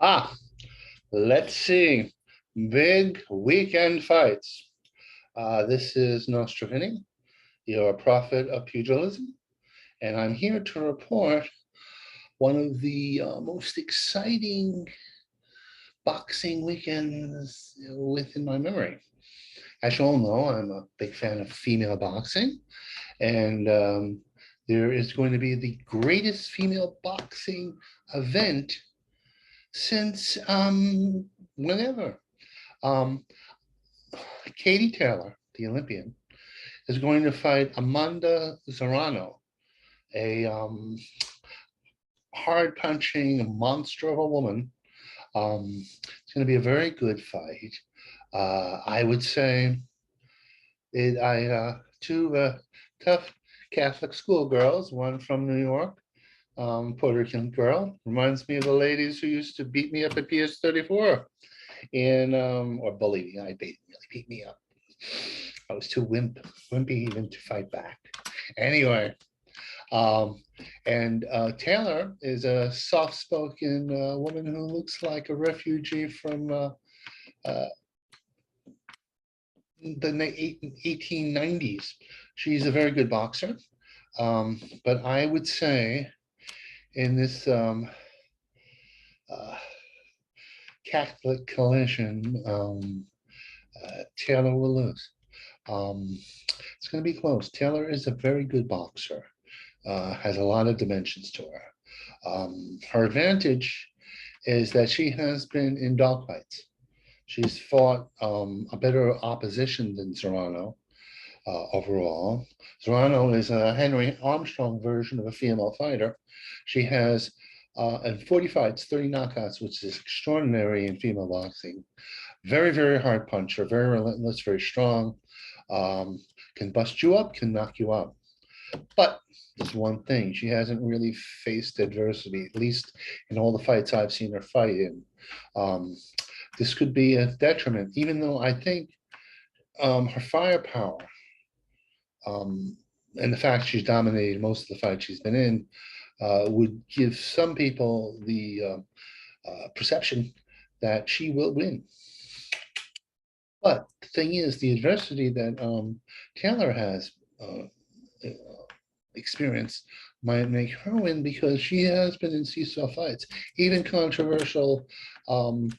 Ah, let's see. Big weekend fights. This is Nostrovini, your prophet of pugilism, and I'm here to report one of the most exciting boxing weekends within my memory. As you all know, I'm a big fan of female boxing, and there is going to be the greatest female boxing event since whenever. Um, Katie Taylor, the Olympian, is going to fight Amanda Serrano, a hard punching monster of a woman. It's going to be a very good fight. I would say two tough Catholic schoolgirls, one from New York, Puerto Rican girl, reminds me of the ladies who used to beat me up at PS34 and or bully me. Really beat me up. I was too wimpy even to fight back. Anyway, um, and Taylor is a soft-spoken woman who looks like a refugee from uh, the 1890s. She's a very good boxer, but I would say in this uh, Catholic collision, Taylor will lose. Um, it's going to be close. Taylor is a very good boxer, has a lot of dimensions to her. Her advantage is that she has been in dogfights. She's fought a better opposition than Serrano overall. Serrano is a Henry Armstrong version of a female fighter. She has, in 40 fights, 30 knockouts, which is extraordinary in female boxing. Very, very hard puncher, very relentless, very strong. Um, can bust you up, can knock you out. But there's one thing, she hasn't really faced adversity, at least in all the fights I've seen her fight in. Um, this could be a detriment, even though I think her firepower and the fact she's dominated most of the fights she's been in would give some people the perception that she will win. But the thing is, the adversity that Taylor has experienced might make her win because she has been in seesaw fights, even controversial um,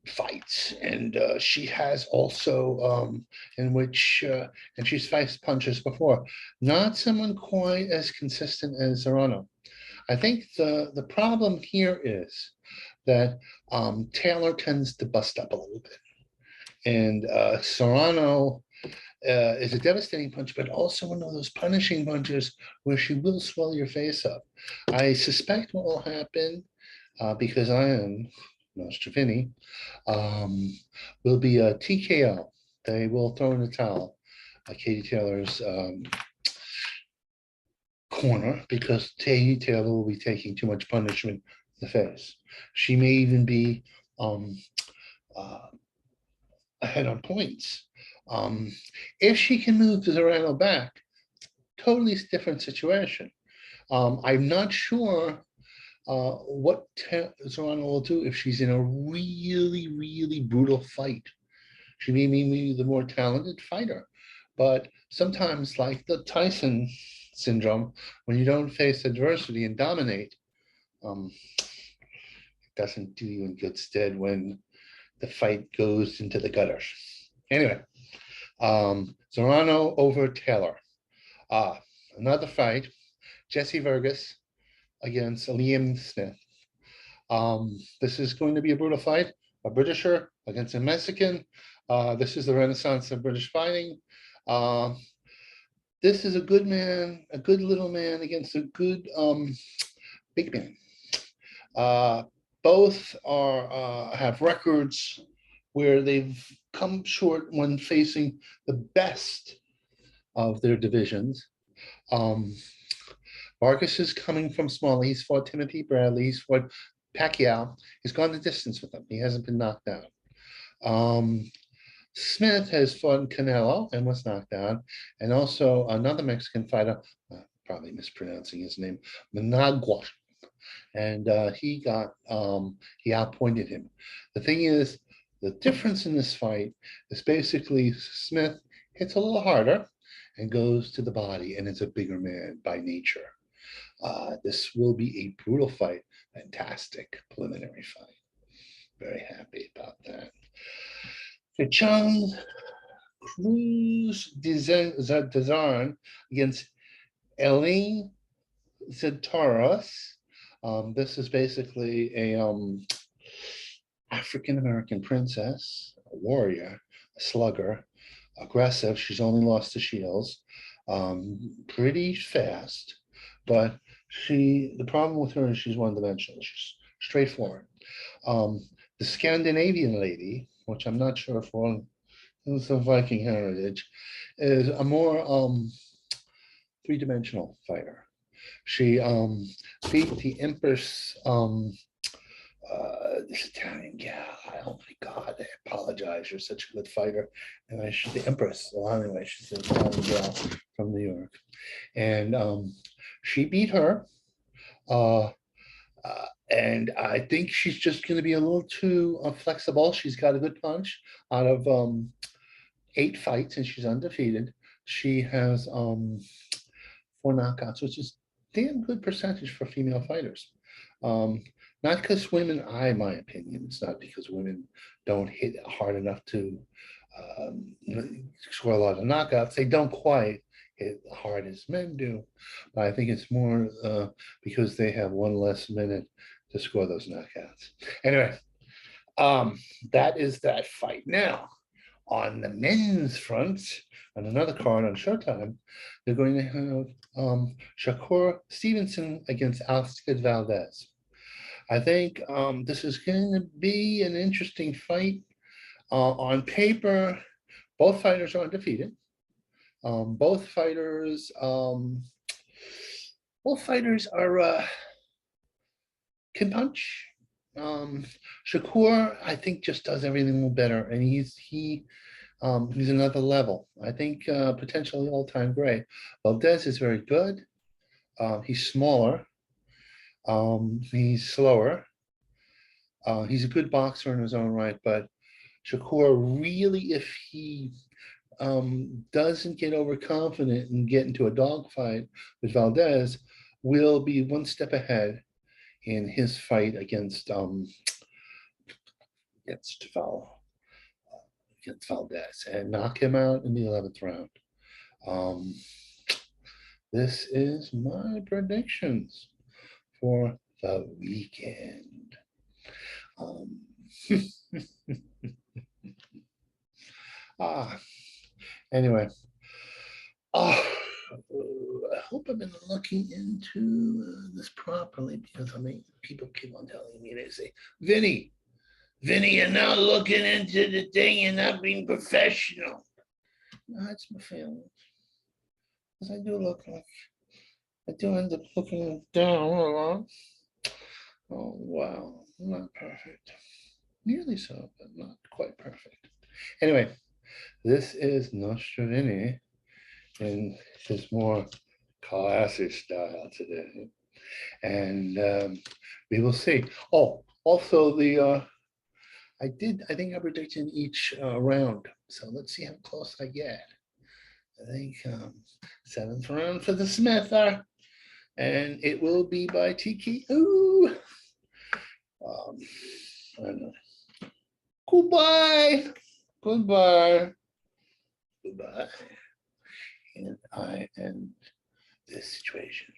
fights, and she has also in which and she's faced punches before. Not someone quite as consistent as Serrano. I think the problem here is that Taylor tends to bust up a little bit, and Serrano is a devastating punch, but also one of those punishing punches where she will swell your face up. I suspect what will happen, because I am Nostrovini, um, will be a TKO. They will throw in the towel. Katie Taylor's corner because Katie Taylor will be taking too much punishment in the face. She may even be um, uh, ahead on points. Um, if she can move Serrano back, totally different situation. I'm not sure what Serrano will do if she's in a really, really brutal fight. She may be the more talented fighter, but sometimes, like the Tyson syndrome, when you don't face adversity and dominate, it doesn't do you in good stead when the fight goes into the gutters. Anyway, Serrano over Taylor. Ah, another fight, Jesse Vergas against Liam Smith. This is going to be a brutal fight, a Britisher against a Mexican. This is the renaissance of British fighting. Uh, this is a good man, a good little man against a good big man. Uh, both are have records where they've come short when facing the best of their divisions. Um, Vargas is coming from small. He's fought Timothy Bradley. He's fought Pacquiao. He's gone the distance with him. He hasn't been knocked out. Um, Smith has fought Canelo and was knocked out, and also another Mexican fighter, probably mispronouncing his name, Managua. and he outpointed him. The thing is, the difference in this fight is basically Smith hits a little harder and goes to the body, and is a bigger man by nature. This will be a brutal fight. Fantastic preliminary fight. Very happy about that. Chang Cruz Dezarn against Elaine Zentaros. This is basically a African-American princess, a warrior, a slugger, aggressive. She's only lost to Shields. Pretty fast, but the problem with her is she's one-dimensional. She's straightforward. The Scandinavian lady, which I'm not sure if one is of Viking heritage, is a more three-dimensional fighter. She beat the Empress, this Italian gal. Oh my God, I apologize. You're such a good fighter. And the Empress. Well, anyway, she's an Italian gal from New York. And she beat her. And I think she's just going to be a little too flexible. She's got a good punch. Out of 8 fights, and she's undefeated. She has 4 knockouts, which is damn good percentage for female fighters. Not because women, my opinion, it's not because women don't hit hard enough to score a lot of knockouts. They don't quite hit hard as men do, but I think it's more because they have 1 less minute to score those knockouts. Anyway, that is that fight. Now, on the men's front, on another card on Showtime, they're going to have Shakur Stevenson against Oscar Valdez. I think this is going to be an interesting fight. On paper, both fighters are undefeated. Both fighters are can punch. Shakur, I think, just does everything a little better, and he's another level. I think potentially all-time great. Valdez is very good. He's smaller. He's slower. He's a good boxer in his own right, but Shakur really, if he doesn't get overconfident and get into a dogfight with Valdez, will be 1 step ahead in his fight against Valdez and knock him out in the 11th round. This is my predictions for the weekend. Anyway, I hope I've been looking into this properly, because people keep on telling me, they say, Vinny, you're not looking into the thing, you're not being professional. No, it's my feelings. Because I do end up looking down a lot. Oh, wow, not perfect. Nearly so, but not quite perfect. Anyway, this is Nostra Vinny in his more classy style today. And we will see. Oh, also I think I predicted each round. So let's see how close I get. I think 7th round for the Smither. And it will be by TKO. I don't know. Goodbye. Goodbye. And I end this situation.